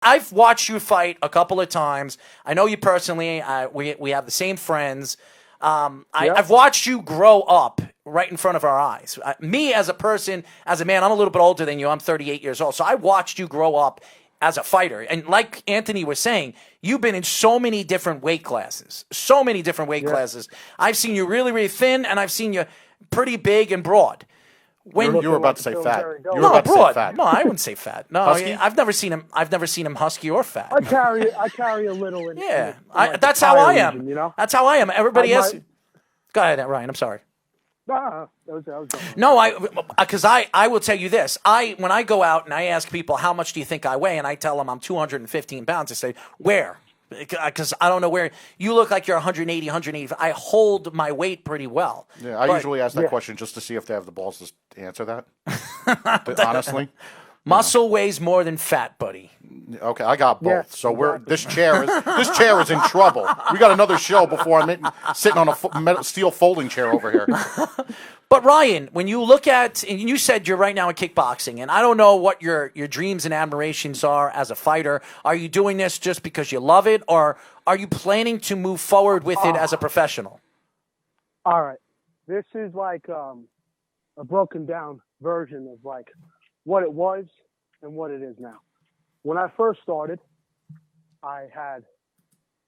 I've watched you fight a couple of times. I know you personally. We have the same friends. Yep. I've watched you grow up right in front of our eyes. Me as a person, as a man, I'm a little bit older than you. I'm 38 years old. So I watched you grow up as a fighter. And like Anthony was saying, you've been in so many different weight classes. So many different weight Yeah. classes. I've seen you really, really thin, and I've seen you pretty big and broad. You're When You were looking about like to a say Bill fat. Jerry You were Dillon. no about to say broad, fat. no, I wouldn't say fat. No, Husky? I've never seen him. I've never seen him husky or fat. I carry a little Yeah, like the that's how I tire am. region, you know. That's how I am. I Everybody else. might. Go ahead, Ryan. I'm sorry. Nah, that was done. No, because I will tell you this. When I go out and I ask people how much do you think I weigh, and I tell them I'm 215 pounds, they say where? Because I don't know where. You look like you're 180, 185. I hold my weight pretty well. Yeah, I But usually ask that yeah. question just to see if they have the balls to answer that. But honestly, muscle weighs more than fat, buddy. okay, I got both. Yeah, So we're exactly. this chair is in trouble. We got another show before sitting on a steel folding chair over here. But Ryan, when you look at, and you said you're right now in kickboxing, and I don't know what your dreams and admirations are as a fighter. Are you doing this just because you love it, or are you planning to move forward with it as a professional? All right. This is like a broken down version of like what it was and what it is now. When I first started, I had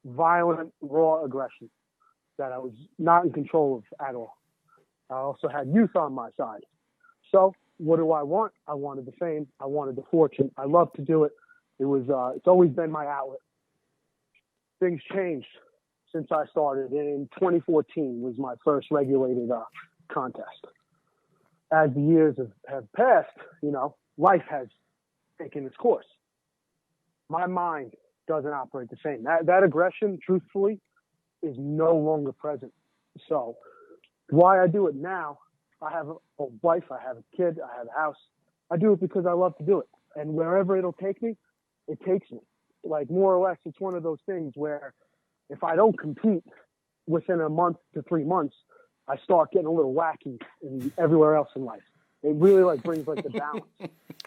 violent, raw aggression that I was not in control of at all. I also had youth on my side. So what do I want? I wanted the fame. I wanted the fortune. I love to do it. It's always been my outlet. Things changed since I started. In 2014 was my first regulated contest. As the years have passed, life has taken its course. My mind doesn't operate the same. That aggression, truthfully, is no longer present. So why I do it now, I have a wife, I have a kid, I have a house. I do it because I love to do it. And wherever it'll take me, it takes me. Like more or less, it's one of those things where if I don't compete within a month to 3 months, I start getting a little wacky in everywhere else in life. It really like brings like the balance.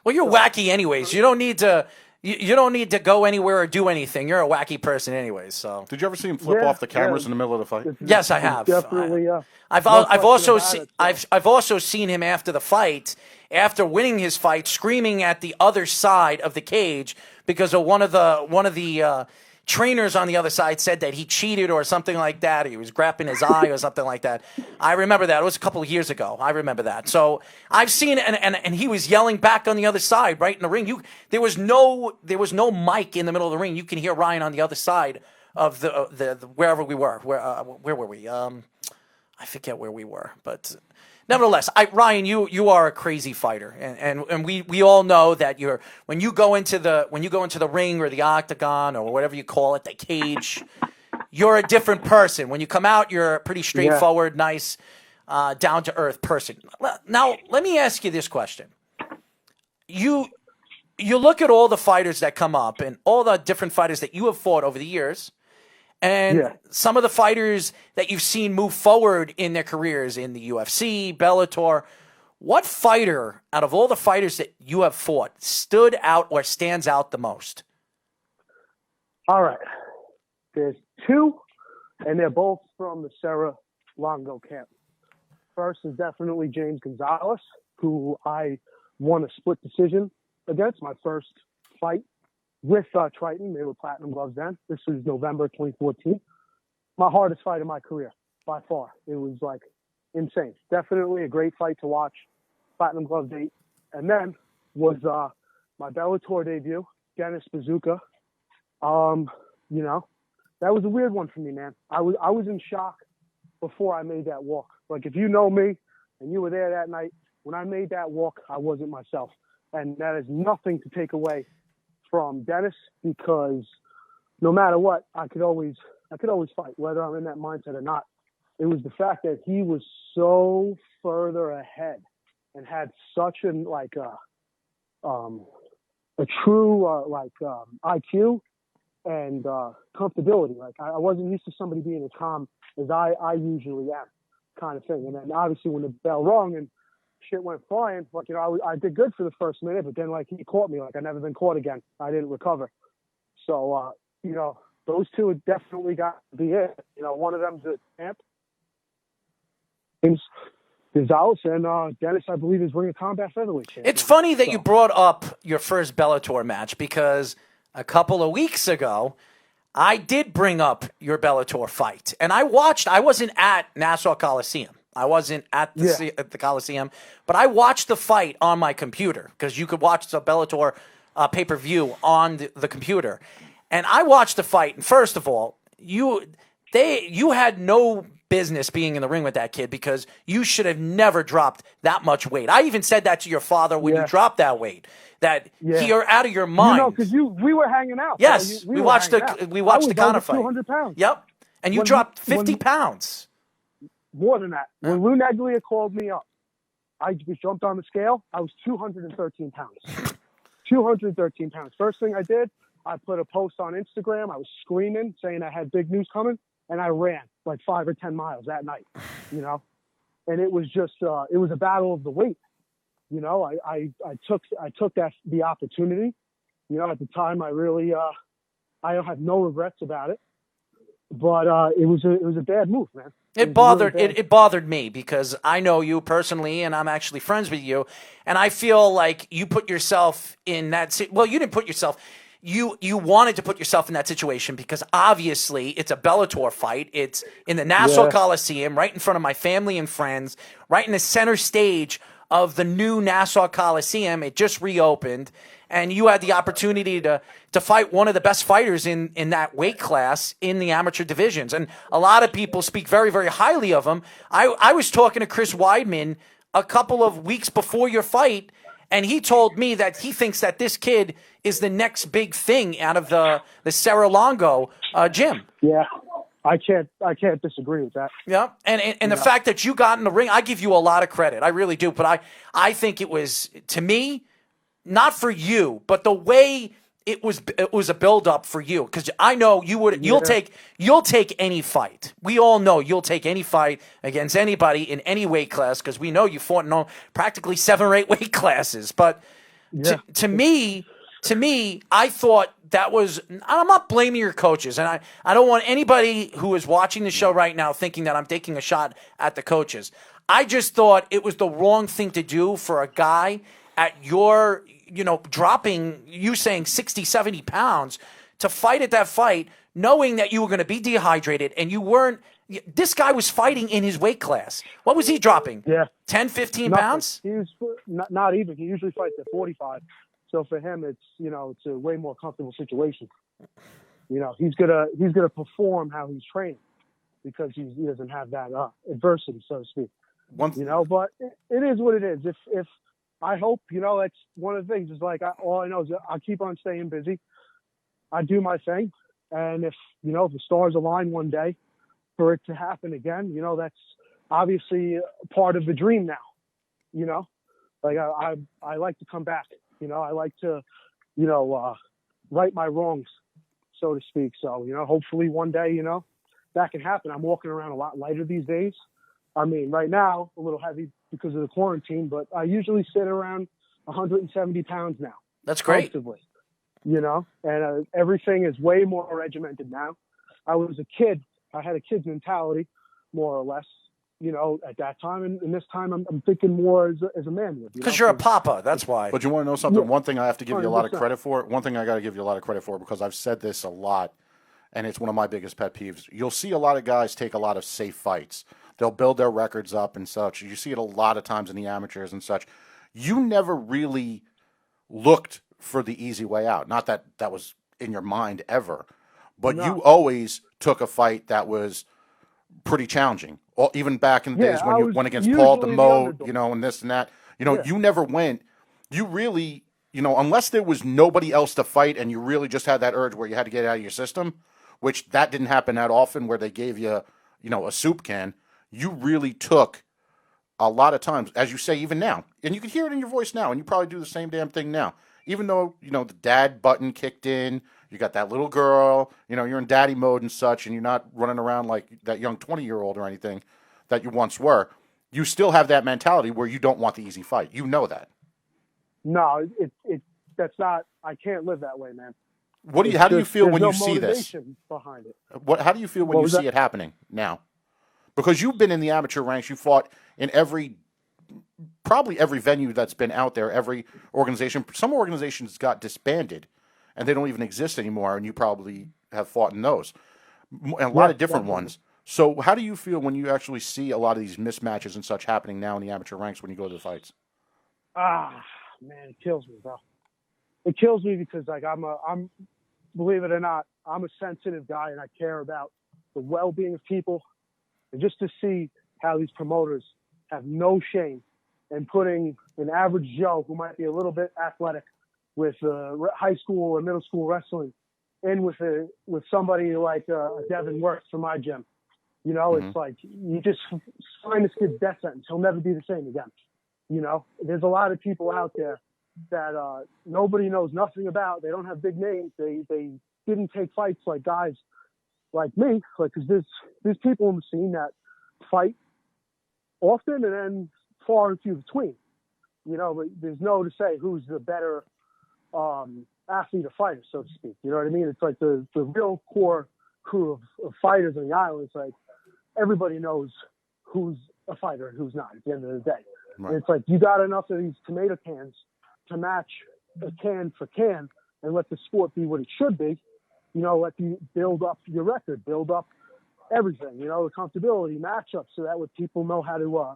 Well, you're wacky anyways. You don't need to. You don't need to go anywhere or do anything. You're a wacky person anyways. So Did you ever see him flip Yeah, off the cameras yeah. in the middle of the fight? yes, I have. Definitely. I've No I've question also about seen it, so. I've also seen him after the fight, after winning his fight, screaming at the other side of the cage because of one of the trainers on the other side said that he cheated or something like that. He was grabbing his eye or something like that. I remember that. It was a couple of years ago. I remember that. So I've seen it, and he was yelling back on the other side, right in the ring. There was no mic in the middle of the ring. You can hear Ryan on the other side of the wherever we were. Where were we? I forget where we were, but nevertheless, Ryan, you are a crazy fighter, and we all know that when you go into the ring or the octagon or whatever you call it, the cage, you're a different person. When you come out, you're a pretty straightforward, nice, down to earth person. Now, let me ask you this question: you look at all the fighters that come up and all the different fighters that you have fought over the years. And Yeah. some of the fighters that you've seen move forward in their careers in the UFC, Bellator, what fighter out of all the fighters that you have fought stood out or stands out the most? All right. There's two, and they're both from the Serra Longo camp. First is definitely James Gonzalez, who I won a split decision against my first fight with Triton. They were platinum gloves then. This was November 2014. My hardest fight of my career, by far. It was like insane. Definitely a great fight to watch. Platinum glove date. And then was my Bellator debut, Dennis Bazooka. That was a weird one for me, man. I was in shock before I made that walk. Like if you know me and you were there that night, when I made that walk, I wasn't myself. And that is nothing to take away from Dennis, because no matter what, I could always fight, whether I'm in that mindset or not. It was the fact that he was so further ahead and had such a true IQ and comfortability. Like I wasn't used to somebody being as calm as I usually am, kind of thing. And then obviously when the bell rung and shit went flying, I did good for the first minute, but then he caught me like I never been caught again. I didn't recover. So, those two have definitely got to be it. One of them's a champ. Gonzalez, and Dennis, I believe, is Ring of Combat featherweight champion. It's funny that you brought up your first Bellator match because a couple of weeks ago, I did bring up your Bellator fight. And I wasn't at Nassau Coliseum. I wasn't at the Coliseum, but I watched the fight on my computer because you could watch the Bellator pay-per-view on the computer. And I watched the fight, and first of all, you had no business being in the ring with that kid because you should have never dropped that much weight. I even said that to your father when you dropped that weight, that you're out of your mind. Because we were hanging out. Yes, we watched the Connor fight. 200 pounds. Yep, and you dropped 50 pounds. More than that. When Lou Neglia called me up, I just jumped on the scale. I was 213 pounds. 213 pounds. First thing I did, I put a post on Instagram. I was screaming, saying I had big news coming, and I ran like 5 or 10 miles that night, And it was just, it was a battle of the weight. I took the opportunity. At the time, I really, I don't have no regrets about it. But it was a bad move, man. It bothered me because I know you personally, and I'm actually friends with you, and I feel like you put yourself in that. Well, you didn't put yourself. You wanted to put yourself in that situation because obviously it's a Bellator fight. It's in the Nassau Coliseum, right in front of my family and friends, right in the center stage of the new Nassau Coliseum. It just reopened, and you had the opportunity to fight one of the best fighters in that weight class in the amateur divisions. And a lot of people speak very, very highly of him. I was talking to Chris Weidman a couple of weeks before your fight, and he told me that he thinks that this kid is the next big thing out of the Serra-Longo gym. Yeah. I can't disagree with that. Yeah, and the fact that you got in the ring, I give you a lot of credit. I really do. But I think it was, to me, not for you, but the way it was a build up for you, because I know you'll take any fight. We all know you'll take any fight against anybody in any weight class because we know you fought in practically 7 or 8 weight classes. But to me, I thought that was, I'm not blaming your coaches, and I don't want anybody who is watching the show right now thinking that I'm taking a shot at the coaches. I just thought it was the wrong thing to do for a guy at your, dropping, you saying 60, 70 pounds to fight at that fight, knowing that you were going to be dehydrated and you weren't. This guy was fighting in his weight class. What was he dropping? 10, 15 pounds? He was not even. He usually fights at 45. So for him, it's it's a way more comfortable situation. He's gonna perform how he's training because he doesn't have that adversity, so to speak. But it is what it is. If I hope that's one of the things. Is like all I know is I keep on staying busy. I do my thing, and if the stars align one day for it to happen again, that's obviously part of the dream now. Like I like to come back. I like to, right my wrongs, so to speak. So, hopefully one day, that can happen. I'm walking around a lot lighter these days. I mean, right now, a little heavy because of the quarantine, but I usually sit around 170 pounds now. That's great. Comfortably, and everything is way more regimented now. I was a kid. I had a kid's mentality, more or less. At that time, and this time I'm thinking more as a man would. Because you're a papa, that's why. But you want to know something? One thing I have to give you a lot of credit for. One thing I got to give you a lot of credit for because I've said this a lot, and it's one of my biggest pet peeves. You'll see a lot of guys take a lot of safe fights. They'll build their records up and such. You see it a lot of times in the amateurs and such. You never really looked for the easy way out. Not that that was in your mind ever, but you always took a fight that was pretty challenging. Or even back in the days when you went against Paul DeMoe, and this and that. You never went. You really, unless there was nobody else to fight and you really just had that urge where you had to get it out of your system, which that didn't happen that often where they gave you, a soup can. You really took a lot of times, as you say, even now. And you can hear it in your voice now, and you probably do the same damn thing now. Even though, the dad button kicked in, you got that little girl, you're in daddy mode and such, and you're not running around like that young 20-year-old or anything that you once were. You still have that mentality where you don't want the easy fight. You know that. No, that's not, I can't live that way, man. How do you feel when you there's no see this? motivation behind it. How do you feel when you see it happening now? Because you've been in the amateur ranks, you fought in probably every venue that's been out there, every organization. Some organizations got disbanded, and they don't even exist anymore, and you probably have fought in those. And a lot of different ones. So how do you feel when you actually see a lot of these mismatches and such happening now in the amateur ranks when you go to the fights? Man, it kills me, bro. It kills me because, like, I'm, believe it or not, I'm a sensitive guy and I care about the well-being of people. And just to see how these promoters have no shame in putting an average Joe who might be a little bit athletic with high school or middle school wrestling in with somebody like Devin Works from my gym. You know, It's like you just sign this kid's death sentence. He'll never be the same again. You know, there's a lot of people out there that nobody knows nothing about. They don't have big names. They didn't take fights like guys like me. Like, because there's people in the scene that fight often and then far and few between. You know, but there's no to say who's the better athlete or fighter, so to speak. You know what I mean? It's like the real core crew of fighters on the island. It's like everybody knows who's a fighter and who's not at the end of the day. Right. And it's like you got enough of these tomato cans to match a can for can and let the sport be what it should be. You know, let you build up your record, build up everything, you know, the comfortability, matchups, so that way people know how to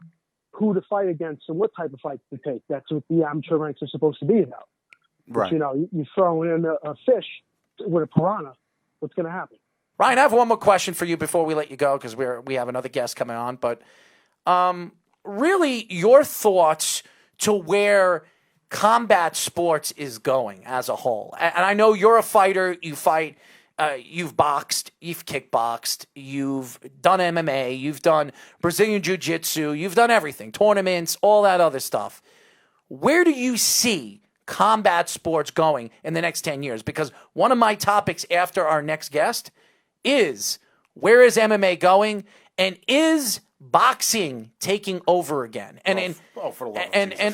who to fight against and what type of fights to take. That's what the amateur ranks are supposed to be about. Right. But, you know, you throw in a fish with a piranha, what's going to happen? Ryan, I have one more question for you before we let you go because we have another guest coming on. But really, your thoughts to where combat sports is going as a whole. And I know you're a fighter. You fight. You've boxed. You've kickboxed. You've done MMA. You've done Brazilian Jiu-Jitsu. You've done everything. Tournaments, all that other stuff. Where do you see combat sports going in the next 10 years? Because one of my topics after our next guest is where is MMA going, and is boxing taking over again? And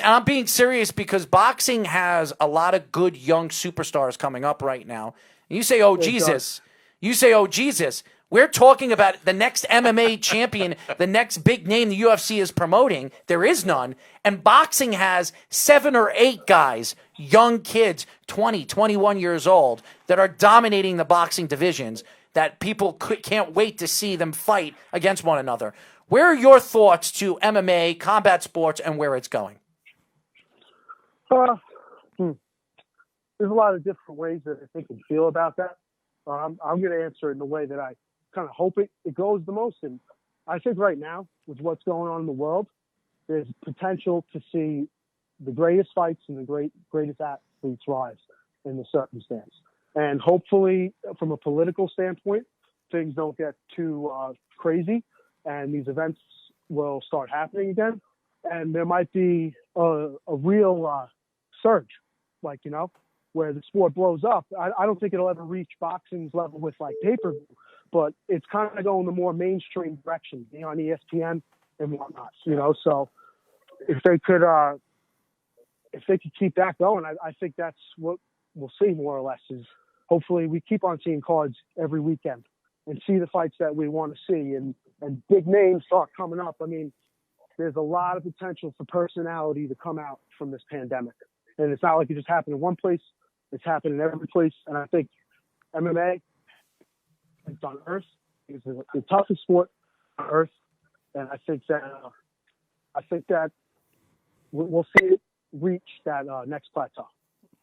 I'm being serious because boxing has a lot of good young superstars coming up right now. And you say, oh, Jesus. You say, oh, Jesus. We're talking about the next MMA champion, the next big name the UFC is promoting. There is none. And boxing has 7 or 8 guys, young kids, 20, 21 years old, that are dominating the boxing divisions that people can't wait to see them fight against one another. Where are your thoughts to MMA, combat sports, and where it's going? There's a lot of different ways that I think and feel about that. I'm going to answer it in the way that I kind of hope it goes the most. And I think right now, with what's going on in the world, there's potential to see the greatest fights and the greatest athletes rise in the circumstance. And hopefully, from a political standpoint, things don't get too crazy, and these events will start happening again. And there might be a real surge, like, you know, where the sport blows up. I don't think it'll ever reach boxing's level with, like, pay-per-view, but it's kind of going the more mainstream direction, you know, on ESPN and whatnot, you know. So if they could keep that going, I think that's what we'll see more or less is hopefully we keep on seeing cards every weekend and see the fights that we want to see and big names start coming up. I mean, there's a lot of potential for personality to come out from this pandemic. And it's not like it just happened in one place. It's happened in every place. And I think MMA, it's on earth. It's the toughest sport on earth. And I think that we'll see it reach that next plateau.